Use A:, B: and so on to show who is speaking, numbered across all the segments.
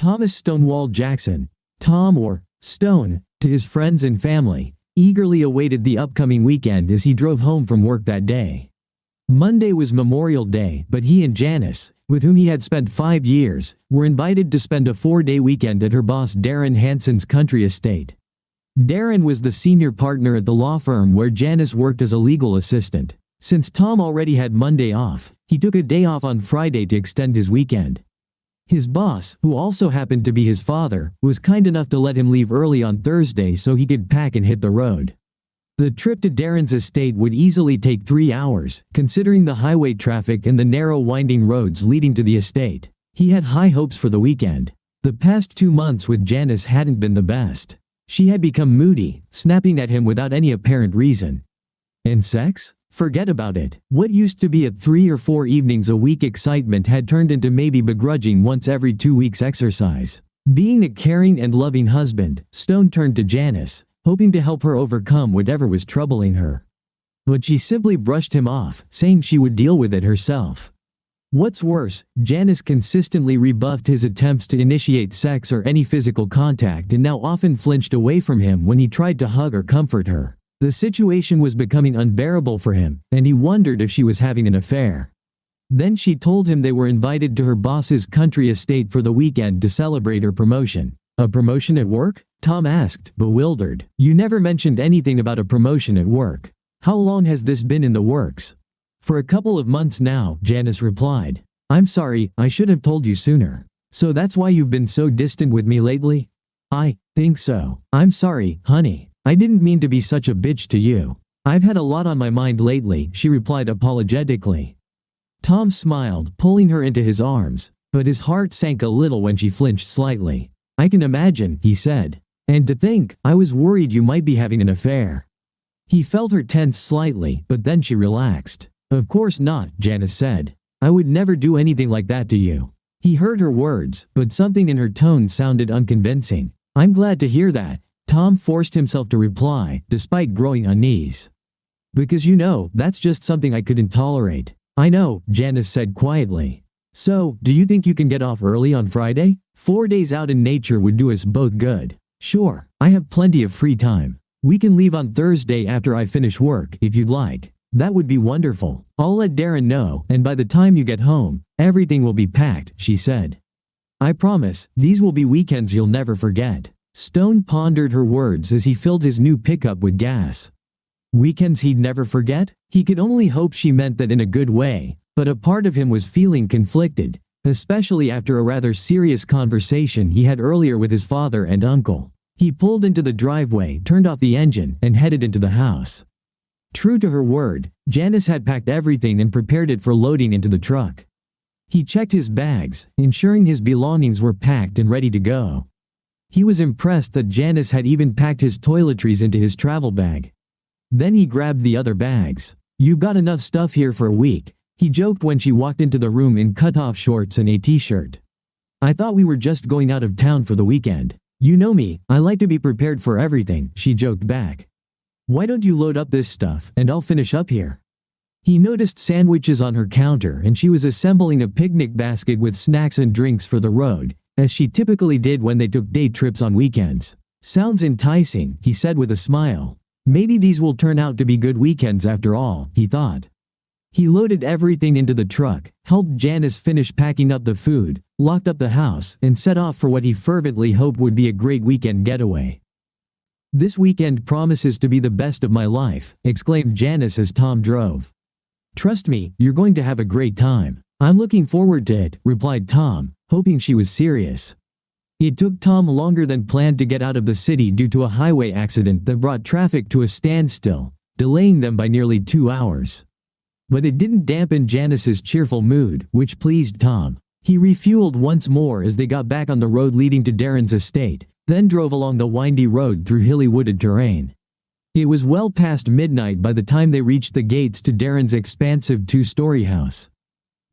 A: Thomas Stonewall Jackson, Tom or Stone, to his friends and family, eagerly awaited the upcoming weekend as he drove home from work that day. Monday was Memorial Day, but he and Janice, with whom he had spent 5 years, were invited to spend a 4-day weekend at her boss Darren Hanson's country estate. Darren was the senior partner at the law firm where Janice worked as a legal assistant. Since Tom already had Monday off, he took a day off on Friday to extend his weekend. His boss, who also happened to be his father, was kind enough to let him leave early on Thursday so he could pack and hit the road. The trip to Darren's estate would easily take 3 hours, considering the highway traffic and the narrow winding roads leading to the estate. He had high hopes for the weekend. The past 2 months with Janice hadn't been the best. She had become moody, snapping at him without any apparent reason. And sex? Forget about it. What used to be a 3 or 4 evenings a week excitement had turned into maybe begrudging once every 2 weeks exercise. Being a caring and loving husband, Stone turned to Janice, hoping to help her overcome whatever was troubling her. But she simply brushed him off, saying she would deal with it herself. What's worse, Janice consistently rebuffed his attempts to initiate sex or any physical contact and now often flinched away from him when he tried to hug or comfort her. The situation was becoming unbearable for him, and he wondered if she was having an affair. Then she told him they were invited to her boss's country estate for the weekend to celebrate her promotion. A promotion at work? Tom asked, bewildered. You never mentioned anything about a promotion at work. How long has this been in the works? For a couple of months now, Janice replied. I'm sorry, I should have told you sooner. So that's why you've been so distant with me lately? I think so. I'm sorry, honey. I didn't mean to be such a bitch to you. I've had a lot on my mind lately, she replied apologetically. Tom smiled, pulling her into his arms, but his heart sank a little when she flinched slightly. I can imagine, he said. And to think, I was worried you might be having an affair. He felt her tense slightly, but then she relaxed. Of course not, Janice said. I would never do anything like that to you. He heard her words, but something in her tone sounded unconvincing. I'm glad to hear that, Tom forced himself to reply, despite growing unease. Because that's just something I couldn't tolerate. I know, Janice said quietly. So, do you think you can get off early on Friday? 4 days out in nature would do us both good. Sure, I have plenty of free time. We can leave on Thursday after I finish work, if you'd like. That would be wonderful. I'll let Darren know, and by the time you get home, everything will be packed, she said. I promise, these will be weekends you'll never forget. Stone pondered her words as he filled his new pickup with gas. Weekends he'd never forget? He could only hope she meant that in a good way, but a part of him was feeling conflicted, especially after a rather serious conversation he had earlier with his father and uncle. He pulled into the driveway, turned off the engine, and headed into the house. True to her word, Janice had packed everything and prepared it for loading into the truck. He checked his bags, ensuring his belongings were packed and ready to go. He was impressed that Janice had even packed his toiletries into his travel bag. Then he grabbed the other bags. You've got enough stuff here for a week, he joked when she walked into the room in cut-off shorts and a t-shirt. I thought we were just going out of town for the weekend. You know me, I like to be prepared for everything, she joked back. Why don't you load up this stuff, and I'll finish up here? He noticed sandwiches on her counter and she was assembling a picnic basket with snacks and drinks for the road, as she typically did when they took day trips on weekends. Sounds enticing, he said with a smile. Maybe these will turn out to be good weekends after all, he thought. He loaded everything into the truck, helped Janice finish packing up the food, locked up the house, and set off for what he fervently hoped would be a great weekend getaway. This weekend promises to be the best of my life, exclaimed Janice as Tom drove. Trust me, you're going to have a great time. I'm looking forward to it, replied Tom, hoping she was serious. It took Tom longer than planned to get out of the city due to a highway accident that brought traffic to a standstill, delaying them by nearly 2 hours. But it didn't dampen Janice's cheerful mood, which pleased Tom. He refueled once more as they got back on the road leading to Darren's estate, then drove along the windy road through hilly wooded terrain. It was well past midnight by the time they reached the gates to Darren's expansive 2-story house.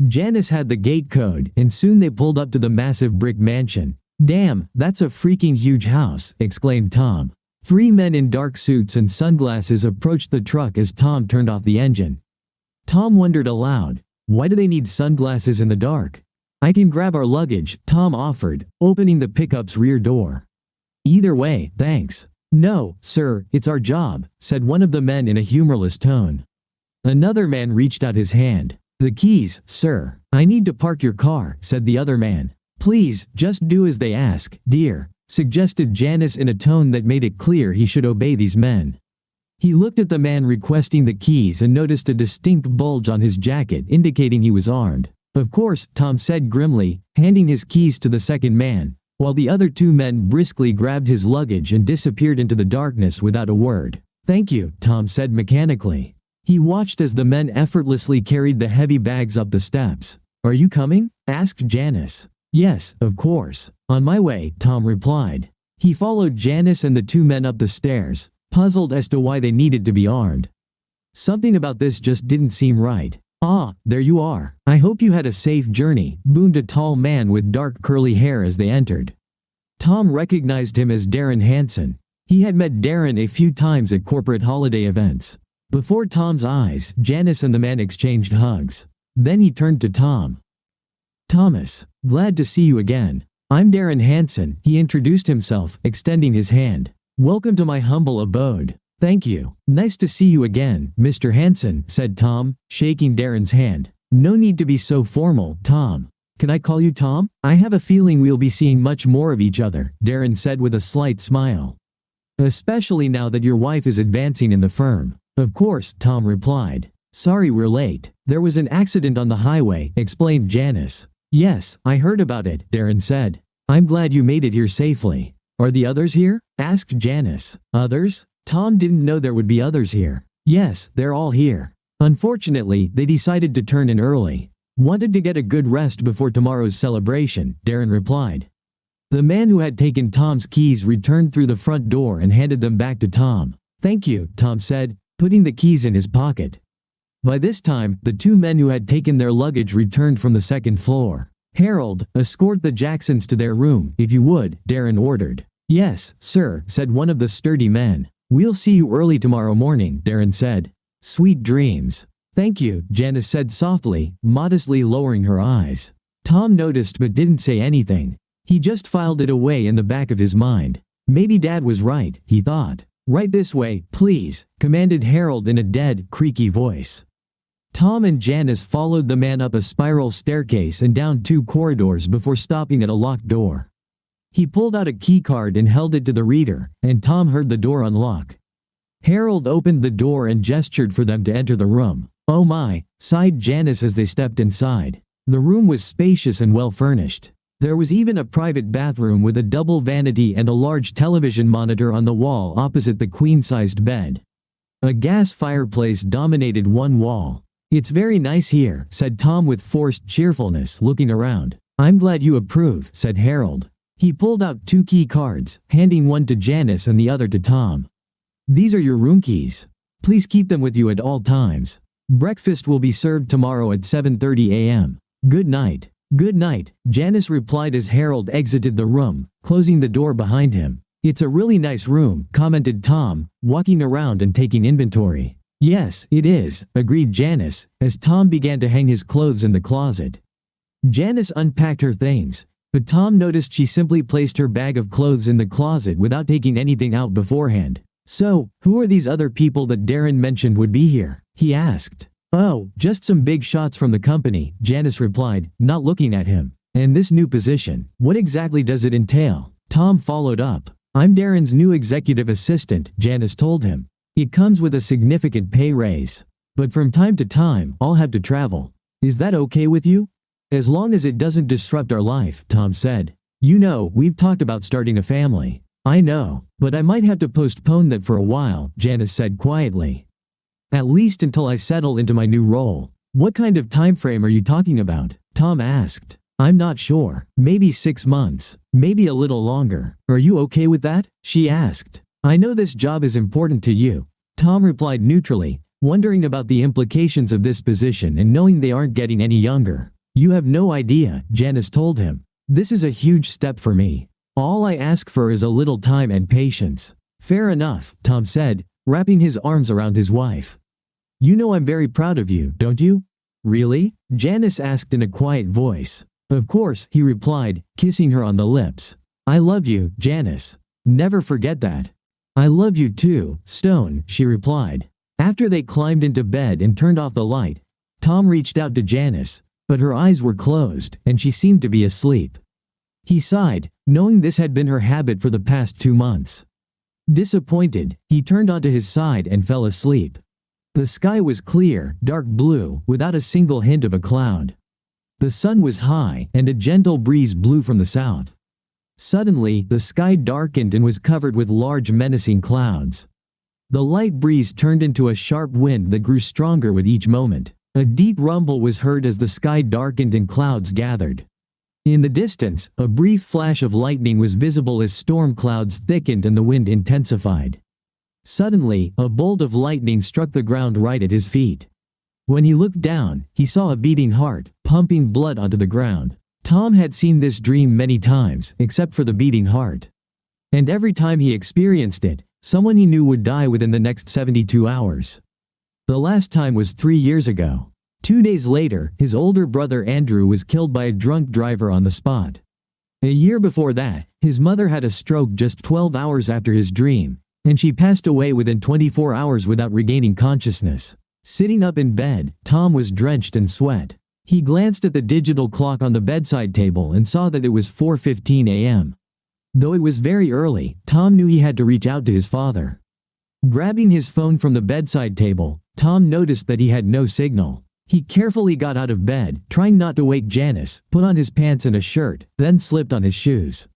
A: Janice had the gate code, and soon they pulled up to the massive brick mansion. Damn, that's a freaking huge house, exclaimed Tom. 3 men in dark suits and sunglasses approached the truck as Tom turned off the engine. Tom wondered aloud, why do they need sunglasses in the dark? I can grab our luggage, Tom offered, opening the pickup's rear door. Either way, thanks. No, sir, it's our job, said one of the men in a humorless tone. Another man reached out his hand. The keys, sir. I need to park your car, said the other man. Please, just do as they ask, dear, suggested Janice in a tone that made it clear he should obey these men. He looked at the man requesting the keys and noticed a distinct bulge on his jacket indicating he was armed. Of course, Tom said grimly, handing his keys to the second man, while the other two men briskly grabbed his luggage and disappeared into the darkness without a word. Thank you, Tom said mechanically. He watched as the men effortlessly carried the heavy bags up the steps. Are you coming? Asked Janice. Yes, of course. On my way, Tom replied. He followed Janice and the two men up the stairs, puzzled as to why they needed to be armed. Something about this just didn't seem right. Ah, there you are. I hope you had a safe journey, boomed a tall man with dark curly hair as they entered. Tom recognized him as Darren Hansen. He had met Darren a few times at corporate holiday events. Before Tom's eyes, Janice and the man exchanged hugs. Then he turned to Tom. Thomas, glad to see you again. I'm Darren Hansen, he introduced himself, extending his hand. Welcome to my humble abode. Thank you. Nice to see you again, Mr. Hansen, said Tom, shaking Darren's hand. No need to be so formal, Tom. Can I call you Tom? I have a feeling we'll be seeing much more of each other, Darren said with a slight smile. Especially now that your wife is advancing in the firm. Of course, Tom replied. Sorry we're late. There was an accident on the highway, explained Janice. Yes, I heard about it, Darren said. I'm glad you made it here safely. Are the others here? Asked Janice. Others? Tom didn't know there would be others here. Yes, they're all here. Unfortunately, they decided to turn in early. Wanted to get a good rest before tomorrow's celebration, Darren replied. The man who had taken Tom's keys returned through the front door and handed them back to Tom. Thank you, Tom said, putting the keys in his pocket. By this time, the two men who had taken their luggage returned from the second floor. Harold, escort the Jacksons to their room, if you would, Darren ordered. Yes, sir, said one of the sturdy men. We'll see you early tomorrow morning, Darren said. Sweet dreams. Thank you, Janice said softly, modestly lowering her eyes. Tom noticed but didn't say anything. He just filed it away in the back of his mind. Maybe Dad was right, he thought. Right this way, please, commanded Harold in a dead, creaky voice. Tom and Janice followed the man up a spiral staircase and down 2 corridors before stopping at a locked door. He pulled out a keycard and held it to the reader, and Tom heard the door unlock. Harold opened the door and gestured for them to enter the room. Oh my, sighed Janice as they stepped inside. The room was spacious and well furnished. There was even a private bathroom with a double vanity and a large television monitor on the wall opposite the queen-sized bed. A gas fireplace dominated one wall. It's very nice here, said Tom with forced cheerfulness, looking around. I'm glad you approve, said Harold. He pulled out 2 key cards, handing one to Janice and the other to Tom. These are your room keys. Please keep them with you at all times. Breakfast will be served tomorrow at 7:30 a.m. Good night. Good night, Janice replied as Harold exited the room, closing the door behind him. It's a really nice room, commented Tom, walking around and taking inventory. Yes, it is, agreed Janice, as Tom began to hang his clothes in the closet. Janice unpacked her things, but Tom noticed she simply placed her bag of clothes in the closet without taking anything out beforehand. So, who are these other people that Darren mentioned would be here? He asked. Oh, just some big shots from the company, Janice replied, not looking at him. And this new position, what exactly does it entail? Tom followed up. I'm Darren's new executive assistant, Janice told him. It comes with a significant pay raise. But from time to time, I'll have to travel. Is that okay with you? As long as it doesn't disrupt our life, Tom said. You know, we've talked about starting a family. I know, but I might have to postpone that for a while, Janice said quietly. At least until I settle into my new role. What kind of time frame are you talking about? Tom asked. I'm not sure. Maybe 6 months. Maybe a little longer. Are you okay with that? She asked. I know this job is important to you. Tom replied neutrally, wondering about the implications of this position and knowing they aren't getting any younger. You have no idea, Janice told him. This is a huge step for me. All I ask for is a little time and patience. Fair enough, Tom said, wrapping his arms around his wife. You know I'm very proud of you, don't you? Really? Janice asked in a quiet voice. Of course, he replied, kissing her on the lips. I love you, Janice. Never forget that. I love you too, Stone, she replied. After they climbed into bed and turned off the light, Tom reached out to Janice, but her eyes were closed and she seemed to be asleep. He sighed, knowing this had been her habit for the past 2 months. Disappointed, he turned onto his side and fell asleep. The sky was clear, dark blue, without a single hint of a cloud. The sun was high, and a gentle breeze blew from the south. Suddenly, the sky darkened and was covered with large menacing clouds. The light breeze turned into a sharp wind that grew stronger with each moment. A deep rumble was heard as the sky darkened and clouds gathered. In the distance, a brief flash of lightning was visible as storm clouds thickened and the wind intensified. Suddenly, a bolt of lightning struck the ground right at his feet. When he looked down, he saw a beating heart, pumping blood onto the ground. Tom had seen this dream many times, except for the beating heart. And every time he experienced it, someone he knew would die within the next 72 hours. The last time was 3 years ago. 2 days later, his older brother Andrew was killed by a drunk driver on the spot. A year before that, his mother had a stroke just 12 hours after his dream, and she passed away within 24 hours without regaining consciousness. Sitting up in bed, Tom was drenched in sweat. He glanced at the digital clock on the bedside table and saw that it was 4:15 a.m. Though it was very early, Tom knew he had to reach out to his father. Grabbing his phone from the bedside table, Tom noticed that he had no signal. He carefully got out of bed, trying not to wake Janice, put on his pants and a shirt, then slipped on his shoes.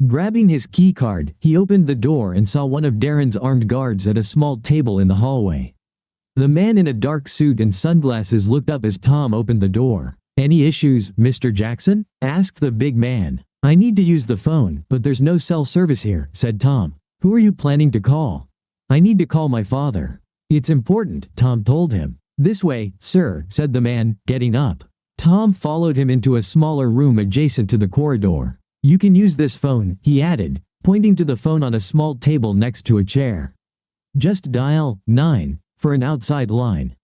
A: Grabbing his keycard, he opened the door and saw one of Darren's armed guards at a small table in the hallway. The man in a dark suit and sunglasses looked up as Tom opened the door. "Any issues, Mr. Jackson?" asked the big man. "I need to use the phone, but there's no cell service here," said Tom. "Who are you planning to call?" "I need to call my father." "It's important," Tom told him. "This way, sir," said the man, getting up. Tom followed him into a smaller room adjacent to the corridor. "You can use this phone," he added, pointing to the phone on a small table next to a chair. "Just dial 9 for an outside line."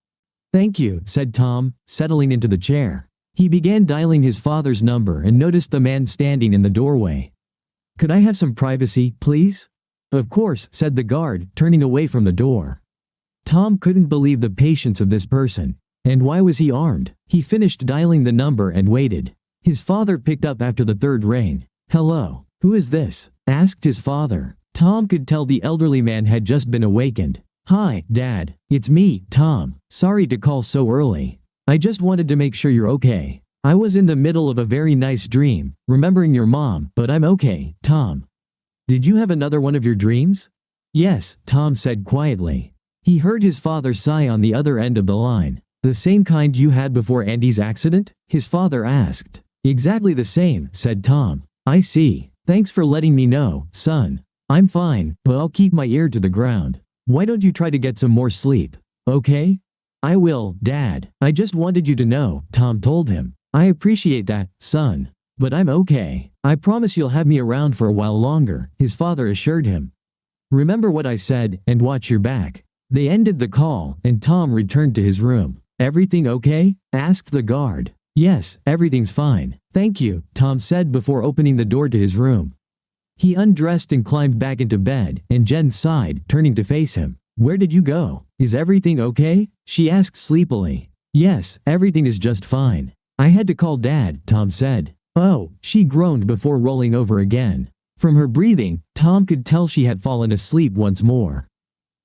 A: "Thank you," said Tom, settling into the chair. He began dialing his father's number and noticed the man standing in the doorway. "Could I have some privacy, please?" "Of course," said the guard, turning away from the door. Tom couldn't believe the patience of this person. And why was he armed? He finished dialing the number and waited. His father picked up after the third ring. "Hello, who is this?" asked his father. Tom could tell the elderly man had just been awakened. "Hi, Dad. It's me, Tom. Sorry to call so early. I just wanted to make sure you're okay. I was in the middle of a very nice dream, remembering your mom, but I'm okay, Tom." "Did you have another one of your dreams?" "Yes," Tom said quietly. He heard his father sigh on the other end of the line. "The same kind you had before Andy's accident?" his father asked. "Exactly the same," said Tom. "I see. Thanks for letting me know, son. I'm fine, but I'll keep my ear to the ground. Why don't you try to get some more sleep, okay?" "I will, Dad. I just wanted you to know," Tom told him. "I appreciate that, son. But I'm okay. I promise you'll have me around for a while longer," his father assured him. "Remember what I said, and watch your back." They ended the call, and Tom returned to his room. "Everything okay?" asked the guard. "Yes, everything's fine. Thank you," Tom said before opening the door to his room. He undressed and climbed back into bed, and Jen sighed, turning to face him. "Where did you go? Is everything okay?" she asked sleepily. "Yes, everything is just fine. I had to call Dad," Tom said. "Oh," she groaned before rolling over again. From her breathing, Tom could tell she had fallen asleep once more.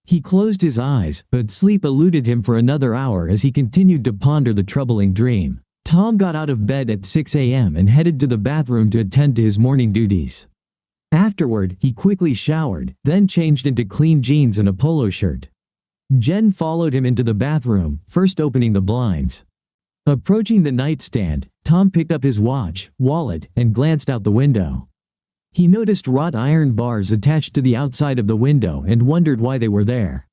A: He closed his eyes, but sleep eluded him for another hour as he continued to ponder the troubling dream. Tom got out of bed at 6 a.m. and headed to the bathroom to attend to his morning duties. Afterward, he quickly showered, then changed into clean jeans and a polo shirt. Jen followed him into the bathroom, first opening the blinds. Approaching the nightstand, Tom picked up his watch, wallet, and glanced out the window. He noticed wrought iron bars attached to the outside of the window and wondered why they were there.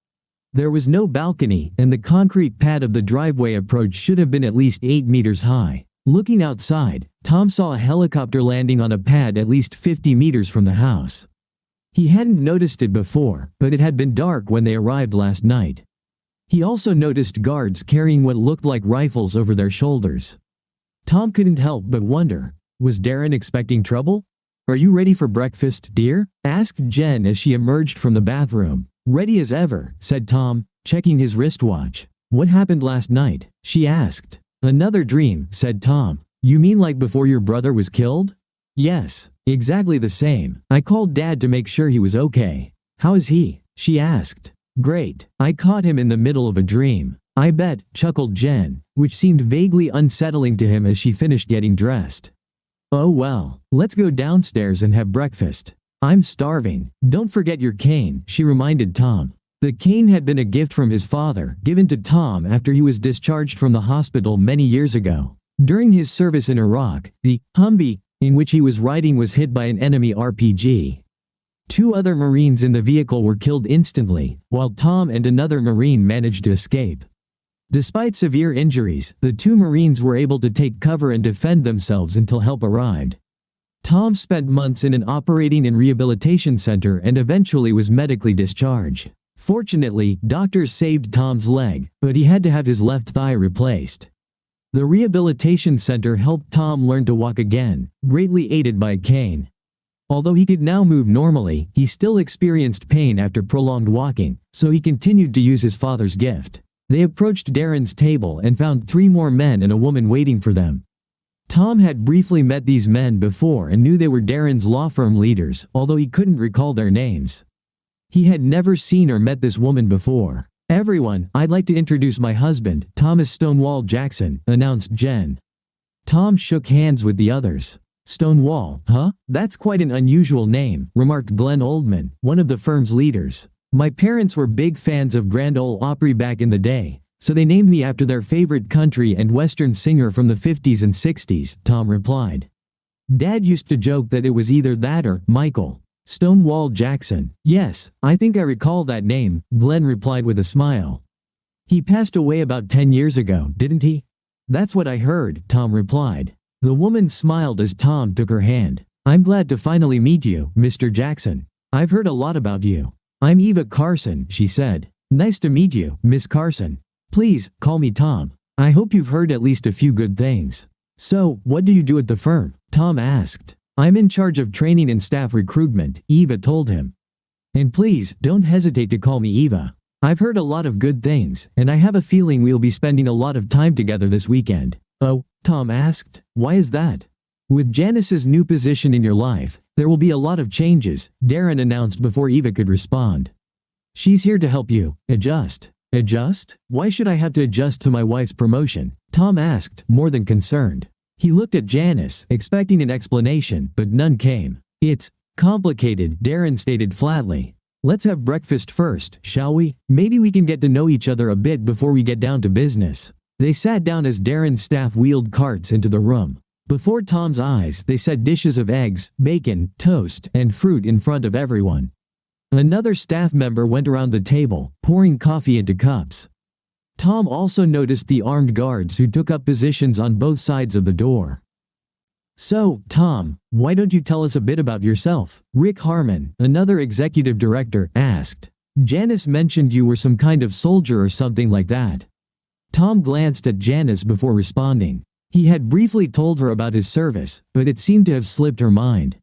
A: There was no balcony, and the concrete pad of the driveway approach should have been at least 8 meters high. Looking outside, Tom saw a helicopter landing on a pad at least 50 meters from the house. He hadn't noticed it before, but it had been dark when they arrived last night. He also noticed guards carrying what looked like rifles over their shoulders. Tom couldn't help but wonder, was Darren expecting trouble? "Are you ready for breakfast, dear?" asked Jen as she emerged from the bathroom. "Ready as ever," said Tom, checking his wristwatch. "What happened last night?" she asked. "Another dream," said Tom. "You mean like before your brother was killed?" "Yes, exactly the same. I called Dad to make sure he was okay." "How is he?" she asked. "Great. I caught him in the middle of a dream." "I bet," chuckled Jen, which seemed vaguely unsettling to him as she finished getting dressed. "Oh well, let's go downstairs and have breakfast. I'm starving." "Don't forget your cane," she reminded Tom. The cane had been a gift from his father, given to Tom after he was discharged from the hospital many years ago. During his service in Iraq, the Humvee in which he was riding was hit by an enemy RPG. 2 other Marines in the vehicle were killed instantly, while Tom and another Marine managed to escape. Despite severe injuries, the 2 Marines were able to take cover and defend themselves until help arrived. Tom spent months in an operating and rehabilitation center and eventually was medically discharged. Fortunately, doctors saved Tom's leg, but he had to have his left thigh replaced. The rehabilitation center helped Tom learn to walk again, greatly aided by a cane. Although he could now move normally, he still experienced pain after prolonged walking, so he continued to use his father's gift. They approached Darren's table and found 3 more men and a woman waiting for them. Tom had briefly met these men before and knew they were Darren's law firm leaders, although he couldn't recall their names. He had never seen or met this woman before. "Everyone, I'd like to introduce my husband, Thomas Stonewall Jackson," announced Jen. Tom shook hands with the others. "Stonewall, huh? That's quite an unusual name," remarked Glenn Oldman, one of the firm's leaders. "My parents were big fans of Grand Ole Opry back in the day, so they named me after their favorite country and western singer from the 50s and 60s, Tom replied. "Dad used to joke that it was either that or Michael. Stonewall Jackson. Yes, I think I recall that name," Glenn replied with a smile. "He passed away about 10 years ago, didn't he?" "That's what I heard," Tom replied. The woman smiled as Tom took her hand. "I'm glad to finally meet you, Mr. Jackson. I've heard a lot about you." "I'm Eva Carson," she said. "Nice to meet you, Miss Carson. Please, call me Tom. I hope you've heard at least a few good things." "So, what do you do at the firm?" Tom asked. "I'm in charge of training and staff recruitment," Eva told him. "And please, don't hesitate to call me Eva. I've heard a lot of good things, and I have a feeling we'll be spending a lot of time together this weekend." "Oh?" Tom asked. "Why is that?" "With Janice's new position in your life, there will be a lot of changes," Darren announced before Eva could respond. "She's here to help you adjust." "Adjust? Why should I have to adjust to my wife's promotion?" Tom asked, more than concerned. He looked at Janice, expecting an explanation, but none came. "It's complicated," Darren stated flatly. "Let's have breakfast first, shall we? Maybe we can get to know each other a bit before we get down to business." They sat down as Darren's staff wheeled carts into the room. Before Tom's eyes, they set dishes of eggs, bacon, toast, and fruit in front of everyone. Another staff member went around the table, pouring coffee into cups. Tom also noticed the armed guards who took up positions on both sides of the door. "So, Tom, why don't you tell us a bit about yourself?" Rick Harmon, another executive director, asked. "Janice mentioned you were some kind of soldier or something like that." Tom glanced at Janice before responding. He had briefly told her about his service, but it seemed to have slipped her mind.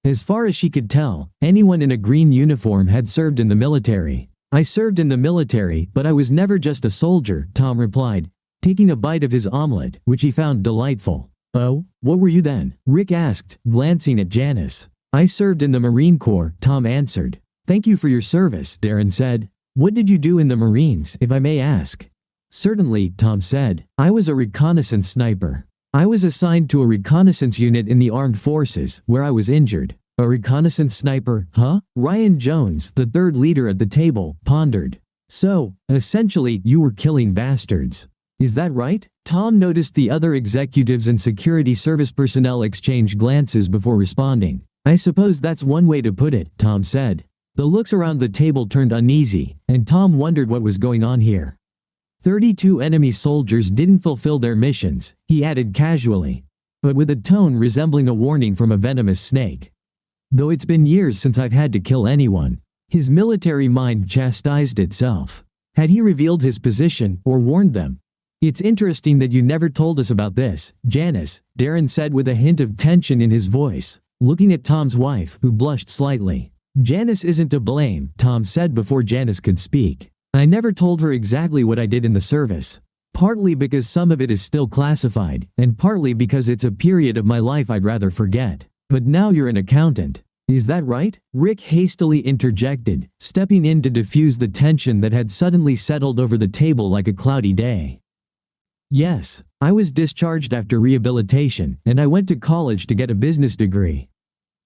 A: As far as she could tell, anyone in a green uniform had served in the military. "I served in the military, but I was never just a soldier," Tom replied, taking a bite of his omelet, which he found delightful. "Oh, what were you then?" Rick asked, glancing at Janice. "I served in the Marine Corps," Tom answered. "Thank you for your service," Darren said. "What did you do in the Marines, if I may ask?" "Certainly," Tom said. "I was a reconnaissance sniper. I was assigned to a reconnaissance unit in the armed forces, where I was injured." "A reconnaissance sniper, huh?" Ryan Jones, the third leader at the table, pondered. "So, essentially, you were killing bastards. Is that right?" Tom noticed the other executives and security service personnel exchange glances before responding. "I suppose that's one way to put it," Tom said. The looks around the table turned uneasy, and Tom wondered what was going on here. 32 enemy soldiers didn't fulfill their missions, he added casually, but with a tone resembling a warning from a venomous snake. "Though it's been years since I've had to kill anyone." His military mind chastised itself. Had he revealed his position or warned them? It's interesting that you never told us about this, Janice, Darren said with a hint of tension in his voice, looking at Tom's wife, who blushed slightly. Janice isn't to blame, Tom said before Janice could speak. I never told her exactly what I did in the service. Partly because some of it is still classified, and partly because it's a period of my life I'd rather forget. But now you're an accountant. Is that right? Rick hastily interjected, stepping in to diffuse the tension that had suddenly settled over the table like a cloudy day. Yes, I was discharged after rehabilitation, and I went to college to get a business degree.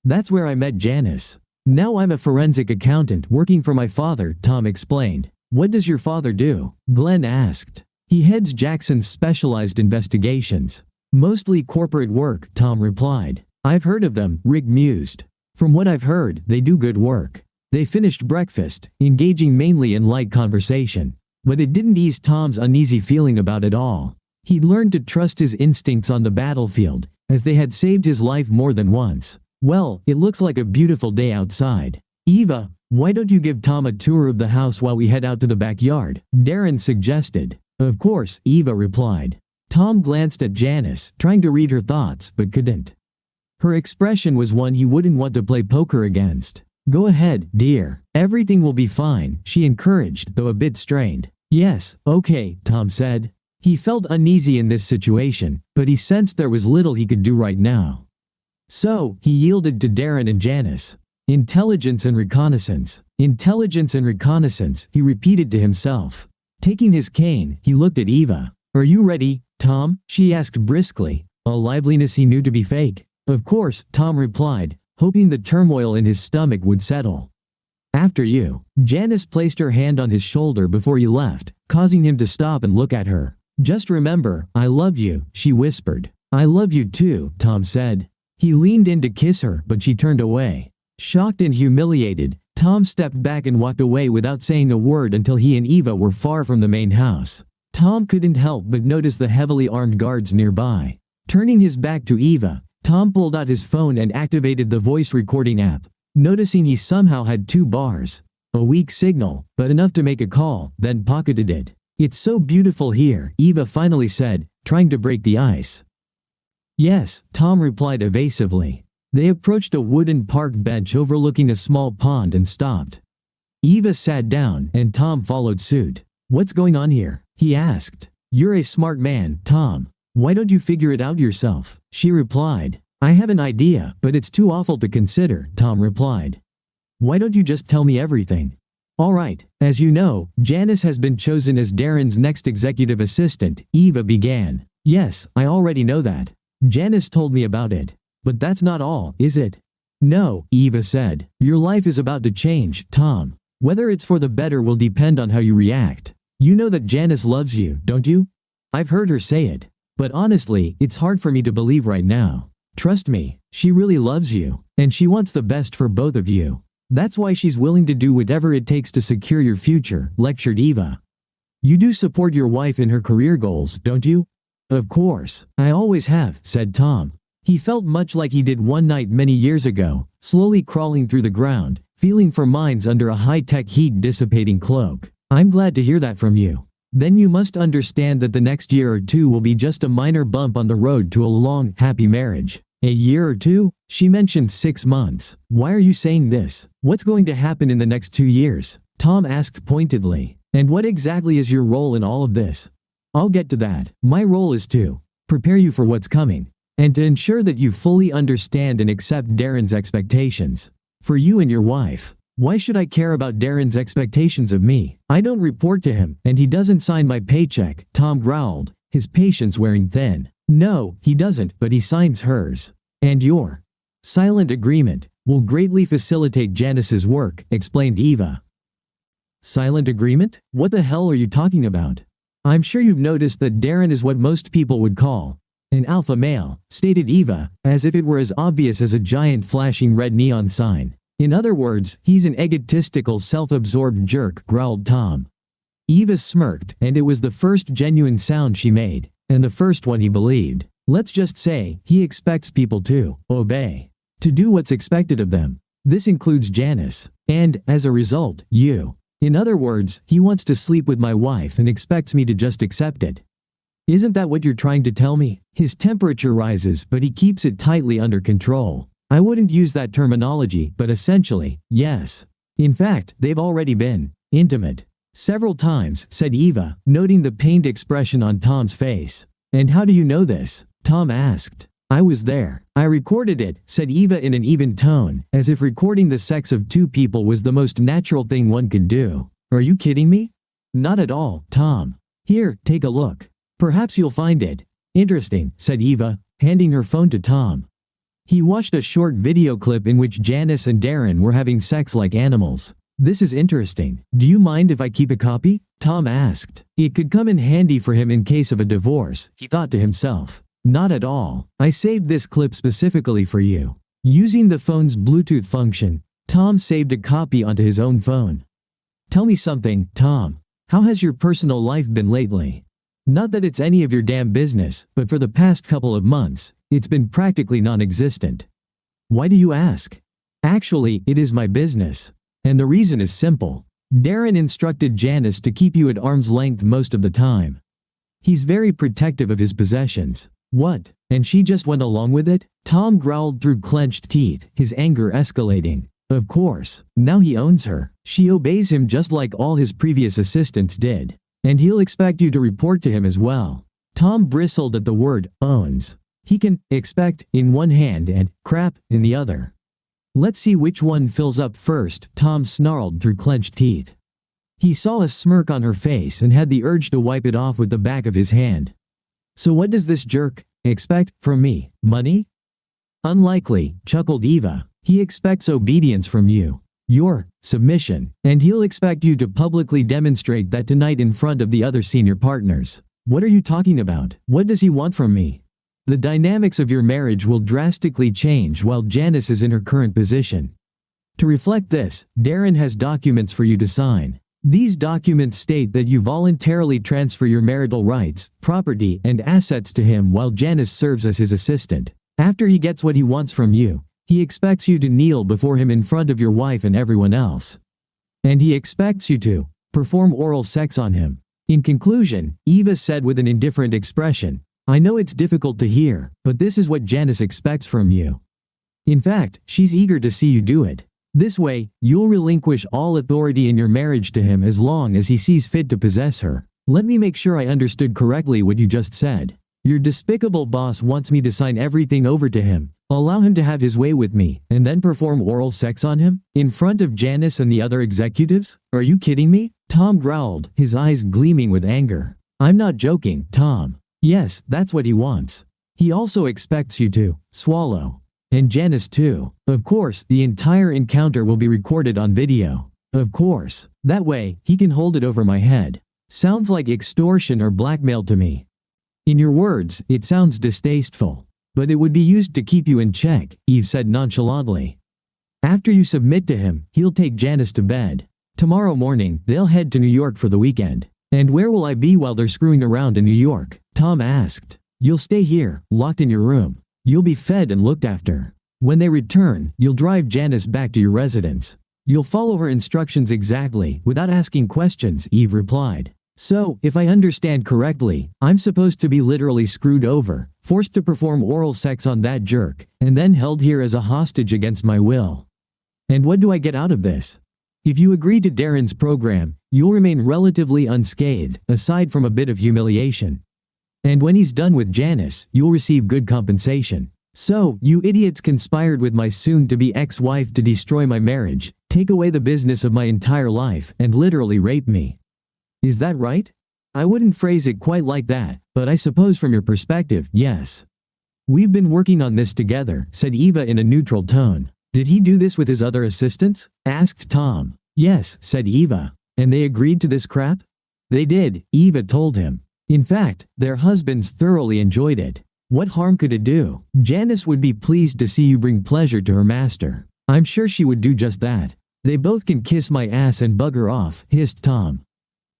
A: That's where I met Janice. Now I'm a forensic accountant working for my father, Tom explained. What does your father do? Glenn asked. He heads Jackson's specialized investigations. Mostly corporate work, Tom replied. I've heard of them, Rick mused. From what I've heard, they do good work. They finished breakfast, engaging mainly in light conversation. But it didn't ease Tom's uneasy feeling about it all. He'd learned to trust his instincts on the battlefield, as they had saved his life more than once. Well, it looks like a beautiful day outside. Eva, why don't you give Tom a tour of the house while we head out to the backyard? Darren suggested. Of course, Eva replied. Tom glanced at Janice, trying to read her thoughts, but couldn't. Her expression was one he wouldn't want to play poker against. Go ahead, dear. Everything will be fine, she encouraged, though a bit strained. Yes, okay, Tom said. He felt uneasy in this situation, but he sensed there was little he could do right now. So, he yielded to Darren and Janice. Intelligence and reconnaissance. Intelligence and reconnaissance, he repeated to himself. Taking his cane, he looked at Eva. Are you ready, Tom? She asked briskly, a liveliness he knew to be fake. Of course, Tom replied, hoping the turmoil in his stomach would settle. After you. Janice placed her hand on his shoulder before he left, causing him to stop and look at her. Just remember, I love you, she whispered. I love you too, Tom said. He leaned in to kiss her, but she turned away. Shocked and humiliated, Tom stepped back and walked away without saying a word until he and Eva were far from the main house. Tom couldn't help but notice the heavily armed guards nearby. Turning his back to Eva, Tom pulled out his phone and activated the voice recording app, noticing he somehow had 2 bars. A weak signal, but enough to make a call, then pocketed it. It's so beautiful here, Eva finally said, trying to break the ice. Yes, Tom replied evasively. They approached a wooden park bench overlooking a small pond and stopped. Eva sat down, and Tom followed suit. What's going on here? He asked. You're a smart man, Tom. Why don't you figure it out yourself? She replied. I have an idea, but it's too awful to consider, Tom replied. Why don't you just tell me everything? All right, as you know, Janice has been chosen as Darren's next executive assistant, Eva began. Yes, I already know that. Janice told me about it. But that's not all, is it? No, Eva said. Your life is about to change, Tom. Whether it's for the better will depend on how you react. You know that Janice loves you, don't you? I've heard her say it. But honestly, it's hard for me to believe right now. Trust me, she really loves you, and she wants the best for both of you. That's why she's willing to do whatever it takes to secure your future, lectured Eva. You do support your wife in her career goals, don't you? Of course, I always have, said Tom. He felt much like he did one night many years ago, slowly crawling through the ground, feeling for mines under a high-tech heat-dissipating cloak. I'm glad to hear that from you. Then you must understand that the next year or two will be just a minor bump on the road to a long, happy marriage. A year or two? She mentioned 6 months. Why are you saying this? What's going to happen in the next 2 years? Tom asked pointedly. And what exactly is your role in all of this? I'll get to that. My role is to prepare you for what's coming, and to ensure that you fully understand and accept Darren's expectations. For you and your wife. Why should I care about Darren's expectations of me? I don't report to him, and he doesn't sign my paycheck, Tom growled, his patience wearing thin. No, he doesn't, but he signs hers. And your silent agreement will greatly facilitate Janice's work, explained Eva. Silent agreement? What the hell are you talking about? I'm sure you've noticed that Darren is what most people would call an alpha male, stated Eva, as if it were as obvious as a giant flashing red neon sign. In other words, he's an egotistical, self-absorbed jerk, growled Tom. Eva smirked, and it was the first genuine sound she made, and the first one he believed. Let's just say, he expects people to obey, to do what's expected of them. This includes Janice, and, as a result, you. In other words, he wants to sleep with my wife and expects me to just accept it. Isn't that what you're trying to tell me? His temperature rises, but he keeps it tightly under control. I wouldn't use that terminology, but essentially, yes. In fact, they've already been intimate several times, said Eva, noting the pained expression on Tom's face. And how do you know this? Tom asked. I was there. I recorded it, said Eva in an even tone, as if recording the sex of two people was the most natural thing one could do. Are you kidding me? Not at all, Tom. Here, take a look. Perhaps you'll find it interesting, said Eva, handing her phone to Tom. He watched a short video clip in which Janice and Darren were having sex like animals. This is interesting. Do you mind if I keep a copy? Tom asked. It could come in handy for him in case of a divorce, he thought to himself. Not at all. I saved this clip specifically for you. Using the phone's Bluetooth function, Tom saved a copy onto his own phone. Tell me something, Tom. How has your personal life been lately? Not that it's any of your damn business, but for the past couple of months, it's been practically non-existent. Why do you ask? Actually, it is my business. And the reason is simple. Darren instructed Janice to keep you at arm's length most of the time. He's very protective of his possessions. What? And she just went along with it? Tom growled through clenched teeth, his anger escalating. Of course. Now he owns her. She obeys him just like all his previous assistants did. And he'll expect you to report to him as well. Tom bristled at the word owns. He can expect in one hand and crap in the other. Let's see which one fills up first, Tom snarled through clenched teeth. He saw a smirk on her face and had the urge to wipe it off with the back of his hand. So what does this jerk expect from me? Money? Unlikely, chuckled Eva. He expects obedience from you. Your submission. And he'll expect you to publicly demonstrate that tonight in front of the other senior partners. What are you talking about? What does he want from me? The dynamics of your marriage will drastically change while Janice is in her current position. To reflect this, Darren has documents for you to sign. These documents state that you voluntarily transfer your marital rights, property, and assets to him while Janice serves as his assistant. After he gets what he wants from you, he expects you to kneel before him in front of your wife and everyone else. And he expects you to perform oral sex on him. In conclusion, Eva said with an indifferent expression, I know it's difficult to hear, but this is what Janice expects from you. In fact, she's eager to see you do it. This way, you'll relinquish all authority in your marriage to him as long as he sees fit to possess her. Let me make sure I understood correctly what you just said. Your despicable boss wants me to sign everything over to him, allow him to have his way with me, and then perform oral sex on him? In front of Janice and the other executives? Are you kidding me? Tom growled, his eyes gleaming with anger. I'm not joking, Tom. Yes, that's what he wants. He also expects you to swallow. And Janice too. Of course, the entire encounter will be recorded on video. Of course. That way, he can hold it over my head. Sounds like extortion or blackmail to me. In your words, it sounds distasteful. But it would be used to keep you in check, Eve said nonchalantly. After you submit to him, he'll take Janice to bed. Tomorrow morning, they'll head to New York for the weekend. And where will I be while they're screwing around in New York? Tom asked. You'll stay here, locked in your room. You'll be fed and looked after. When they return, you'll drive Janice back to your residence. You'll follow her instructions exactly, without asking questions, Eve replied. So, if I understand correctly, I'm supposed to be literally screwed over, forced to perform oral sex on that jerk, and then held here as a hostage against my will. And what do I get out of this? If you agree to Darren's program, you'll remain relatively unscathed, aside from a bit of humiliation. And when he's done with Janice, you'll receive good compensation. So, you idiots conspired with my soon-to-be ex-wife to destroy my marriage, take away the business of my entire life, and literally rape me. Is that right? I wouldn't phrase it quite like that, but I suppose from your perspective, yes. We've been working on this together, said Eva in a neutral tone. Did he do this with his other assistants? Asked Tom. Yes, said Eva. And they agreed to this crap? They did, Eva told him. In fact, their husbands thoroughly enjoyed it. What harm could it do? Janice would be pleased to see you bring pleasure to her master. I'm sure she would do just that. They both can kiss my ass and bugger off, hissed Tom.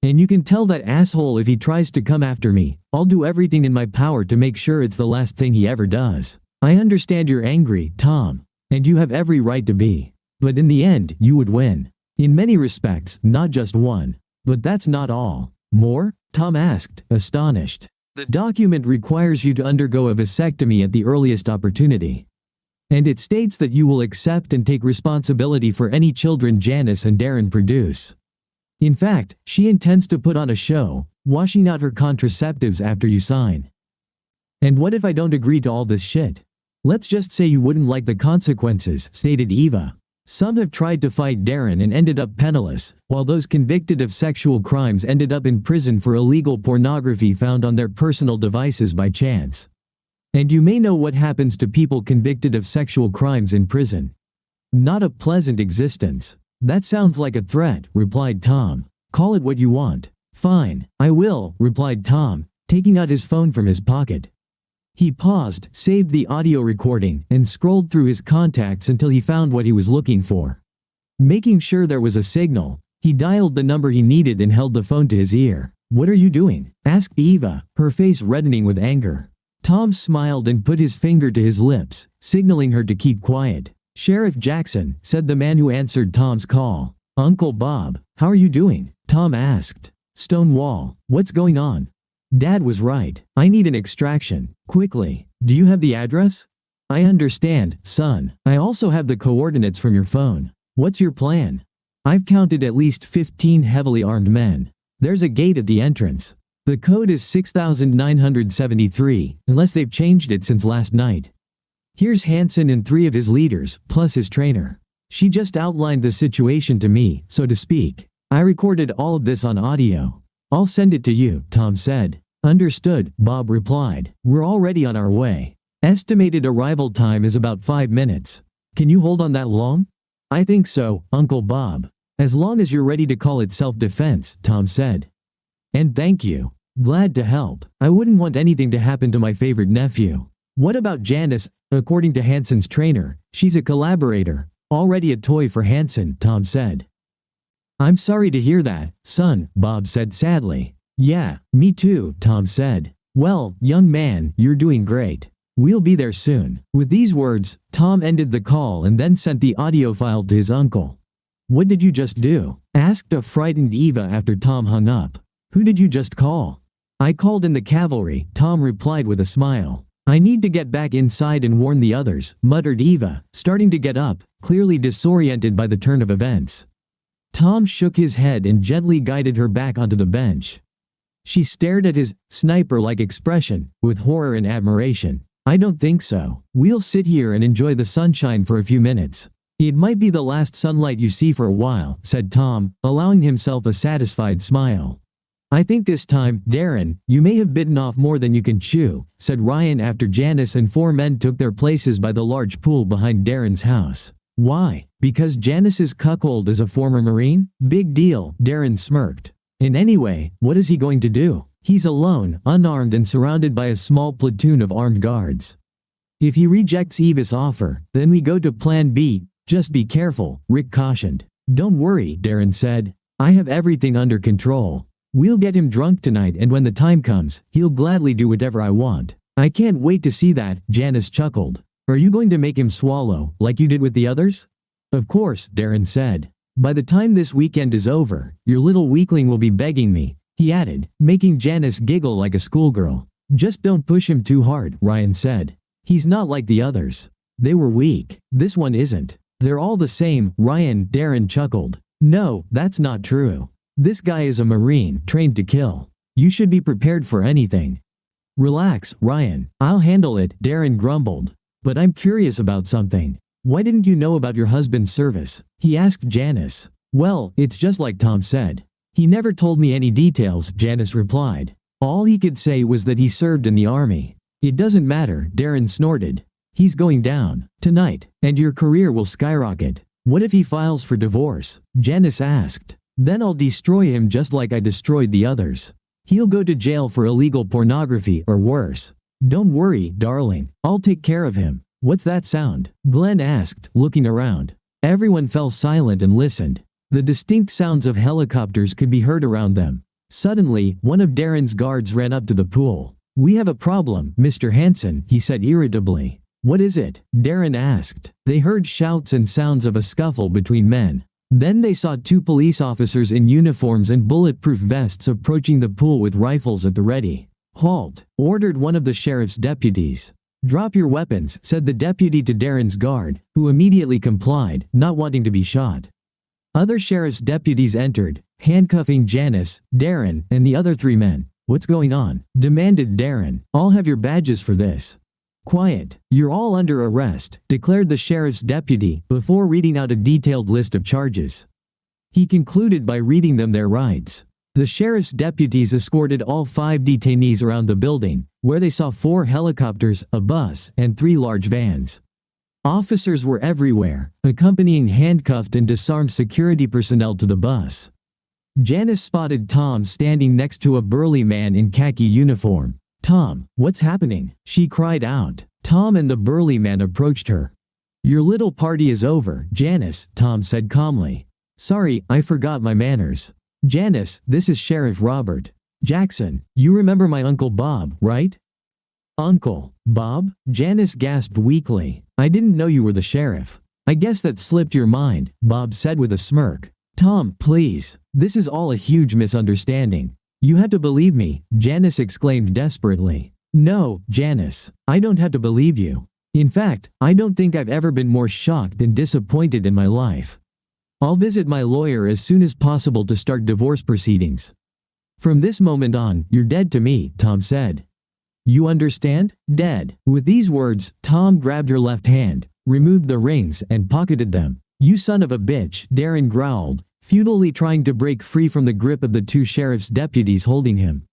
A: And you can tell that asshole if he tries to come after me, I'll do everything in my power to make sure it's the last thing he ever does. I understand you're angry, Tom. And you have every right to be. But in the end, you would win. In many respects, not just one. But that's not all. More? Tom asked, astonished. The document requires you to undergo a vasectomy at the earliest opportunity. And it states that you will accept and take responsibility for any children Janice and Darren produce. In fact, she intends to put on a show, washing out her contraceptives after you sign. And what if I don't agree to all this shit? Let's just say you wouldn't like the consequences, stated Eva. Some have tried to fight Darren and ended up penniless, while those convicted of sexual crimes ended up in prison for illegal pornography found on their personal devices by chance. And you may know what happens to people convicted of sexual crimes in prison. Not a pleasant existence. That sounds like a threat, replied Tom. Call it what you want. Fine, I will, replied Tom, taking out his phone from his pocket. He paused, saved the audio recording, and scrolled through his contacts until he found what he was looking for. Making sure there was a signal, he dialed the number he needed and held the phone to his ear. What are you doing? Asked Eva, her face reddening with anger. Tom smiled and put his finger to his lips, signaling her to keep quiet. Sheriff Jackson, said the man who answered Tom's call. Uncle Bob, how are you doing? Tom asked. Stonewall, what's going on? Dad was right. I need an extraction. Quickly. Do you have the address? I understand, son. I also have the coordinates from your phone. What's your plan? I've counted at least 15 heavily armed men. There's a gate at the entrance. The code is 6973, unless they've changed it since last night. Here's Hansen and 3 of his leaders, plus his trainer. She just outlined the situation to me, so to speak. I recorded all of this on audio. I'll send it to you, Tom said. Understood, Bob replied. We're already on our way. Estimated arrival time is about 5 minutes. Can you hold on that long? I think so, Uncle Bob. As long as you're ready to call it self-defense, Tom said. And thank you. Glad to help. I wouldn't want anything to happen to my favorite nephew. What about Janice? According to Hansen's trainer, she's a collaborator. Already a toy for Hansen, Tom said. I'm sorry to hear that, son, Bob said sadly. Yeah, me too, Tom said. Well, young man, you're doing great. We'll be there soon. With these words, Tom ended the call and then sent the audio file to his uncle. What did you just do? Asked a frightened Eva after Tom hung up. Who did you just call? I called in the cavalry, Tom replied with a smile. I need to get back inside and warn the others, muttered Eva, starting to get up, clearly disoriented by the turn of events. Tom shook his head and gently guided her back onto the bench. She stared at his sniper-like expression, with horror and admiration. I don't think so. We'll sit here and enjoy the sunshine for a few minutes. It might be the last sunlight you see for a while, said Tom, allowing himself a satisfied smile. I think this time, Darren, you may have bitten off more than you can chew, said Ryan after Janice and 4 men took their places by the large pool behind Darren's house. Why? Because Janice's cuckold is a former Marine? Big deal, Darren smirked. And anyway, what is he going to do? He's alone, unarmed and surrounded by a small platoon of armed guards. If he rejects Eva's offer, then we go to plan B. Just be careful, Rick cautioned. Don't worry, Darren said. I have everything under control. We'll get him drunk tonight and when the time comes, he'll gladly do whatever I want. I can't wait to see that, Janice chuckled. Are you going to make him swallow, like you did with the others? Of course, Darren said. By the time this weekend is over, your little weakling will be begging me, he added, making Janice giggle like a schoolgirl. Just don't push him too hard, Ryan said. He's not like the others. They were weak. This one isn't. They're all the same, Darren chuckled. No, that's not true. This guy is a Marine, trained to kill. You should be prepared for anything. Relax, Ryan. I'll handle it, Darren grumbled. But I'm curious about something. Why didn't you know about your husband's service? He asked Janice. Well, it's just like Tom said. He never told me any details, Janice replied. All he could say was that he served in the army. It doesn't matter, Darren snorted. He's going down tonight, and your career will skyrocket. What if he files for divorce? Janice asked. Then I'll destroy him just like I destroyed the others. He'll go to jail for illegal pornography or worse. Don't worry, darling. I'll take care of him. What's that sound? Glenn asked, looking around. Everyone fell silent and listened. The distinct sounds of helicopters could be heard around them. Suddenly, one of Darren's guards ran up to the pool. We have a problem, Mr. Hansen, he said irritably. What is it? Darren asked. They heard shouts and sounds of a scuffle between men. Then they saw 2 police officers in uniforms and bulletproof vests approaching the pool with rifles at the ready. "Halt," ordered one of the sheriff's deputies. "Drop your weapons," said the deputy to Darren's guard, who immediately complied, not wanting to be shot. Other sheriff's deputies entered, handcuffing Janice, Darren, and the other 3 men. "What's going on?" demanded Darren. "I'll have your badges for this." "Quiet. You're all under arrest," declared the sheriff's deputy, before reading out a detailed list of charges. He concluded by reading them their rights. The sheriff's deputies escorted all 5 detainees around the building, where they saw 4 helicopters, a bus, and 3 large vans. Officers were everywhere, accompanying handcuffed and disarmed security personnel to the bus. Janice spotted Tom standing next to a burly man in khaki uniform. "Tom, what's happening?" she cried out. Tom and the burly man approached her. "Your little party is over, Janice," Tom said calmly. "Sorry, I forgot my manners. Janice, this is Sheriff Robert. Jackson, you remember my Uncle Bob, right?" "Uncle Bob?" Janice gasped weakly. "I didn't know you were the sheriff." "I guess that slipped your mind," Bob said with a smirk. "Tom, please. This is all a huge misunderstanding. You have to believe me," Janice exclaimed desperately. "No, Janice. I don't have to believe you. In fact, I don't think I've ever been more shocked and disappointed in my life. I'll visit my lawyer as soon as possible to start divorce proceedings. From this moment on, you're dead to me," Tom said. "You understand? Dead." With these words, Tom grabbed her left hand, removed the rings, and pocketed them. "You son of a bitch," Darren growled, futilely trying to break free from the grip of the 2 sheriff's deputies holding him.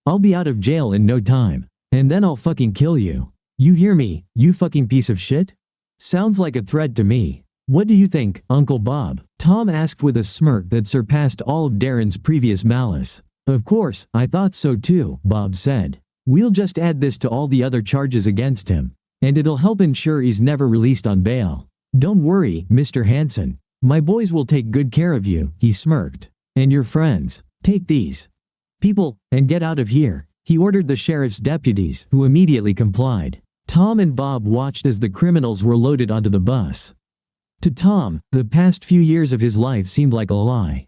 A: "I'll be out of jail in no time. And then I'll fucking kill you. You hear me, you fucking piece of shit?" "Sounds like a threat to me. What do you think, Uncle Bob?" Tom asked with a smirk that surpassed all of Darren's previous malice. "Of course, I thought so too," Bob said. "We'll just add this to all the other charges against him, and it'll help ensure he's never released on bail. Don't worry, Mr. Hanson. My boys will take good care of you," he smirked. "And your friends. Take these people and get out of here," he ordered the sheriff's deputies, who immediately complied. Tom and Bob watched as the criminals were loaded onto the bus. To Tom, the past few years of his life seemed like a lie.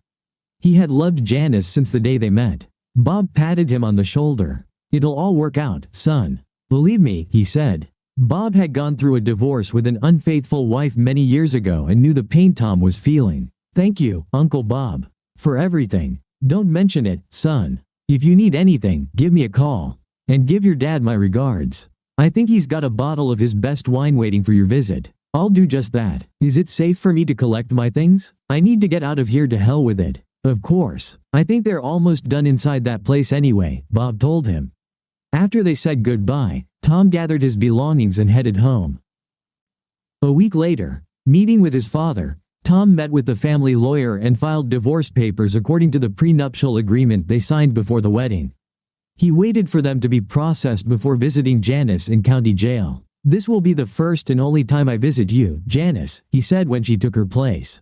A: He had loved Janice since the day they met. Bob patted him on the shoulder. "It'll all work out, son. Believe me," he said. Bob had gone through a divorce with an unfaithful wife many years ago and knew the pain Tom was feeling. "Thank you, Uncle Bob, for everything. Don't mention it, son. If you need anything, give me a call. And give your dad my regards. I think he's got a bottle of his best wine waiting for your visit." "I'll do just that. Is it safe for me to collect my things? I need to get out of here, to hell with it." "Of course. I think they're almost done inside that place anyway," Bob told him. After they said goodbye, Tom gathered his belongings and headed home. A week later, meeting with his father, Tom met with the family lawyer and filed divorce papers according to the prenuptial agreement they signed before the wedding. He waited for them to be processed before visiting Janice in county jail. "This will be the first and only time I visit you, Janice," he said when she took her place.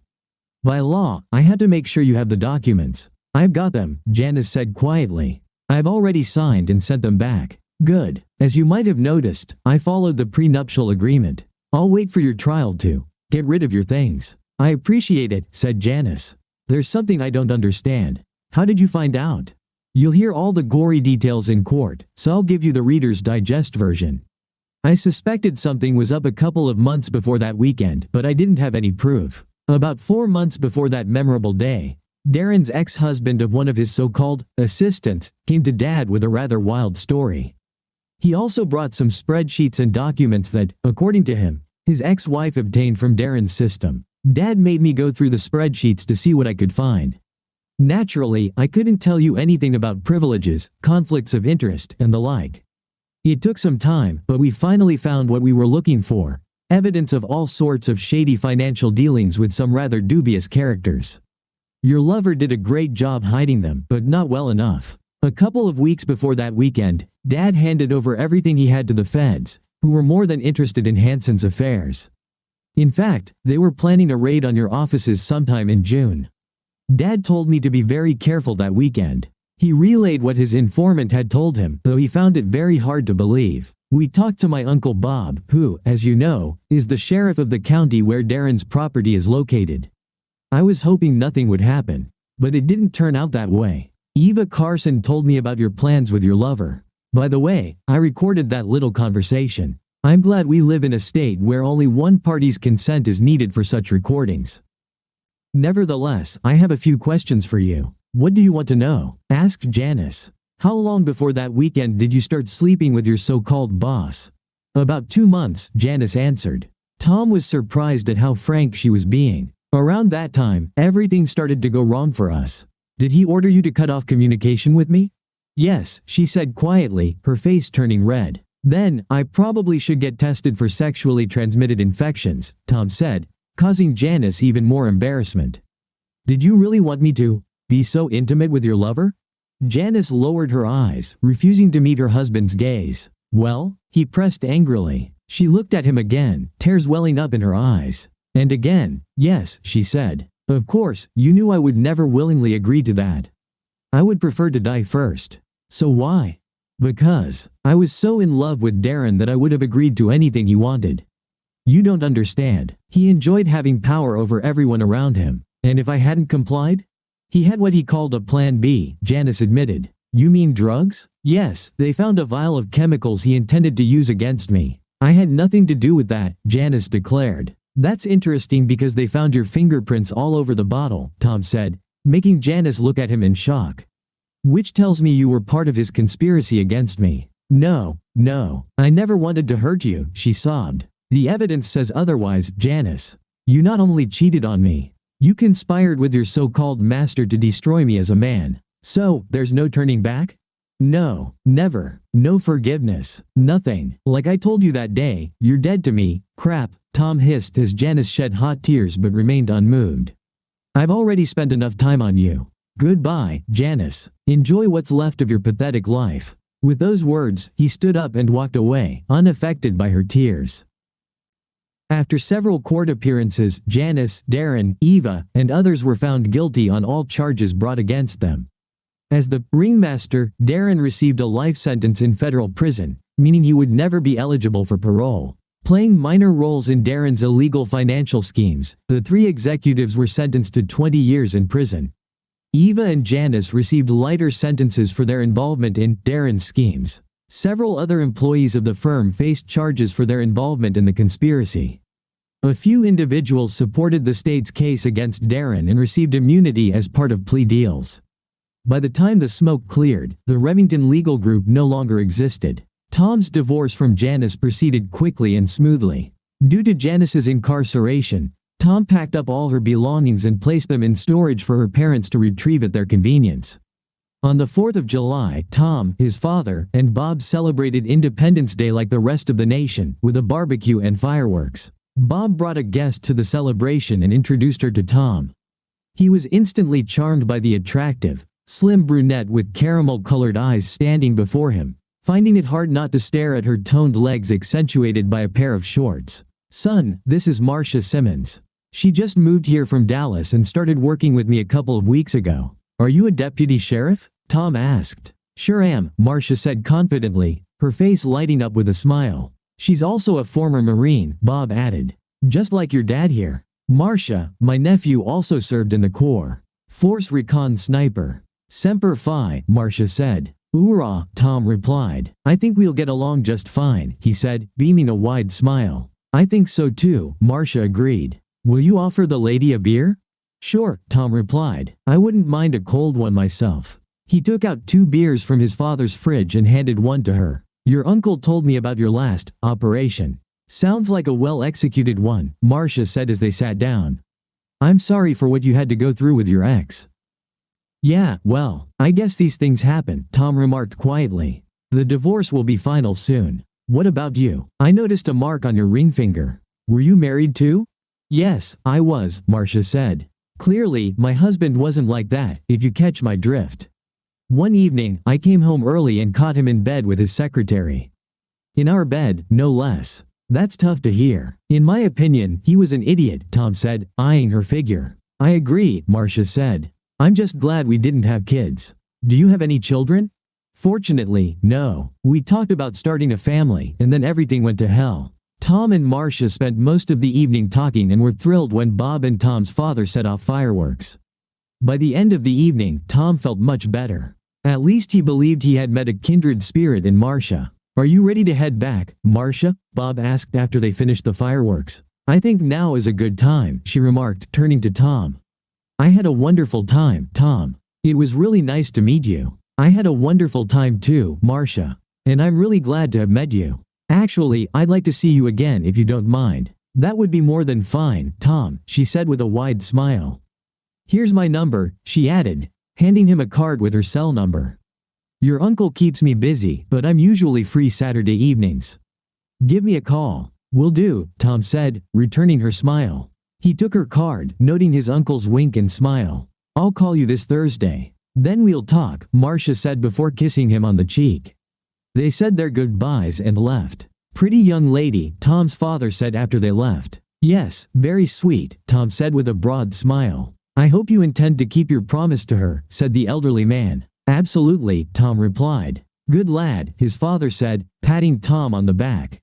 A: "By law, I had to make sure you have the documents." "I've got them," Janice said quietly. "I've already signed and sent them back." "Good. As you might have noticed, I followed the prenuptial agreement. I'll wait for your trial to get rid of your things." "I appreciate it," said Janice. "There's something I don't understand. How did you find out?" "You'll hear all the gory details in court, so I'll give you the Reader's Digest version. I suspected something was up a couple of months before that weekend, but I didn't have any proof. About 4 months before that memorable day, Darren's ex-husband of one of his so-called assistants came to Dad with a rather wild story. He also brought some spreadsheets and documents that, according to him, his ex-wife obtained from Darren's system. Dad made me go through the spreadsheets to see what I could find. Naturally, I couldn't tell you anything about privileges, conflicts of interest, and the like. It took some time, but we finally found what we were looking for: evidence of all sorts of shady financial dealings with some rather dubious characters. Your lover did a great job hiding them, but not well enough. A couple of weeks before that weekend, Dad handed over everything he had to the feds, who were more than interested in Hanson's affairs. In fact, they were planning a raid on your offices sometime in June. Dad told me to be very careful that weekend. He relayed what his informant had told him, though he found it very hard to believe. We talked to my Uncle Bob, who, as you know, is the sheriff of the county where Darren's property is located. I was hoping nothing would happen, but it didn't turn out that way. Eva Carson told me about your plans with your lover. By the way, I recorded that little conversation. I'm glad we live in a state where only one party's consent is needed for such recordings. Nevertheless, I have a few questions for you. What do you want to know? Asked Janice. How long before that weekend did you start sleeping with your so-called boss? About 2 months, Janice answered. Tom was surprised at how frank she was being. Around that time, everything started to go wrong for us. Did he order you to cut off communication with me? Yes, she said quietly, her face turning red. Then, I probably should get tested for sexually transmitted infections, Tom said, causing Janice even more embarrassment. Did you really want me to be so intimate with your lover? Janice lowered her eyes, refusing to meet her husband's gaze. Well, he pressed angrily. She looked at him again, tears welling up in her eyes. And again, yes, she said. Of course, you knew I would never willingly agree to that. I would prefer to die first. So why? Because I was so in love with Darren that I would have agreed to anything he wanted. You don't understand. He enjoyed having power over everyone around him. And if I hadn't complied? He had what he called a plan B, Janice admitted. You mean drugs? Yes, they found a vial of chemicals he intended to use against me. I had nothing to do with that, Janice declared. That's interesting because they found your fingerprints all over the bottle, Tom said, making Janice look at him in shock. Which tells me you were part of his conspiracy against me. No, I never wanted to hurt you, she sobbed. The evidence says otherwise, Janice. You not only cheated on me, you conspired with your so-called master to destroy me as a man. So, there's no turning back? No, never. No forgiveness. Nothing. Like I told you that day, you're dead to me. Crap, Tom hissed as Janice shed hot tears but remained unmoved. I've already spent enough time on you. Goodbye, Janice. Enjoy what's left of your pathetic life. With those words, he stood up and walked away, unaffected by her tears. After several court appearances, Janice, Darren, Eva, and others were found guilty on all charges brought against them. As the ringmaster, Darren received a life sentence in federal prison, meaning he would never be eligible for parole. Playing minor roles in Darren's illegal financial schemes, the 3 executives were sentenced to 20 years in prison. Eva and Janice received lighter sentences for their involvement in Darren's schemes. Several other employees of the firm faced charges for their involvement in the conspiracy. A few individuals supported the state's case against Darren and received immunity as part of plea deals. By the time the smoke cleared, the Remington legal group no longer existed. Tom's divorce from Janice proceeded quickly and smoothly. Due to Janice's incarceration, Tom packed up all her belongings and placed them in storage for her parents to retrieve at their convenience. On the 4th of July, Tom, his father, and Bob celebrated Independence Day like the rest of the nation, with a barbecue and fireworks. Bob brought a guest to the celebration and introduced her to Tom. He was instantly charmed by the attractive, slim brunette with caramel-colored eyes standing before him, finding it hard not to stare at her toned legs accentuated by a pair of shorts. Son, this is Marcia Simmons. She just moved here from Dallas and started working with me a couple of weeks ago. Are you a deputy sheriff? Tom asked. Sure am, Marcia said confidently, her face lighting up with a smile. She's also a former Marine, Bob added. Just like your dad here. Marcia, my nephew also served in the Corps. Force Recon Sniper. Semper Fi, Marcia said. Hoorah, Tom replied. I think we'll get along just fine, he said, beaming a wide smile. I think so too, Marcia agreed. Will you offer the lady a beer? Sure, Tom replied. I wouldn't mind a cold one myself. He took out 2 beers from his father's fridge and handed one to her. Your uncle told me about your last operation. Sounds like a well-executed one, Marcia said as they sat down. I'm sorry for what you had to go through with your ex. Yeah, well, I guess these things happen, Tom remarked quietly. The divorce will be final soon. What about you? I noticed a mark on your ring finger. Were you married too? Yes, I was, Marcia said. Clearly, my husband wasn't like that, if you catch my drift. One evening, I came home early and caught him in bed with his secretary. In our bed, no less. That's tough to hear. In my opinion, he was an idiot, Tom said, eyeing her figure. I agree, Marcia said. I'm just glad we didn't have kids. Do you have any children? Fortunately, no. We talked about starting a family, and then everything went to hell. Tom and Marcia spent most of the evening talking and were thrilled when Bob and Tom's father set off fireworks. By the end of the evening, Tom felt much better. At least he believed he had met a kindred spirit in Marcia. "Are you ready to head back, Marcia?" Bob asked after they finished the fireworks. "I think now is a good time," she remarked, turning to Tom. "I had a wonderful time, Tom. It was really nice to meet you." "I had a wonderful time too, Marcia. And I'm really glad to have met you. Actually, I'd like to see you again if you don't mind." "That would be more than fine, Tom," she said with a wide smile. "Here's my number," she added, handing him a card with her cell number. "Your uncle keeps me busy, but I'm usually free Saturday evenings. Give me a call." "Will do," Tom said, returning her smile. He took her card, noting his uncle's wink and smile. "I'll call you this Thursday. Then we'll talk," Marcia said before kissing him on the cheek. They said their goodbyes and left. "Pretty young lady," Tom's father said after they left. "Yes, very sweet," Tom said with a broad smile. "I hope you intend to keep your promise to her," said the elderly man. "Absolutely," Tom replied. "Good lad," his father said, patting Tom on the back.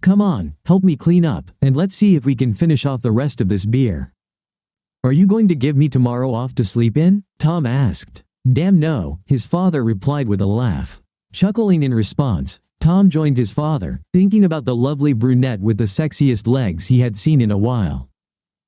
A: "Come on, help me clean up, and let's see if we can finish off the rest of this beer." "Are you going to give me tomorrow off to sleep in?" Tom asked. "Damn no," his father replied with a laugh. Chuckling in response, Tom joined his father, thinking about the lovely brunette with the sexiest legs he had seen in a while.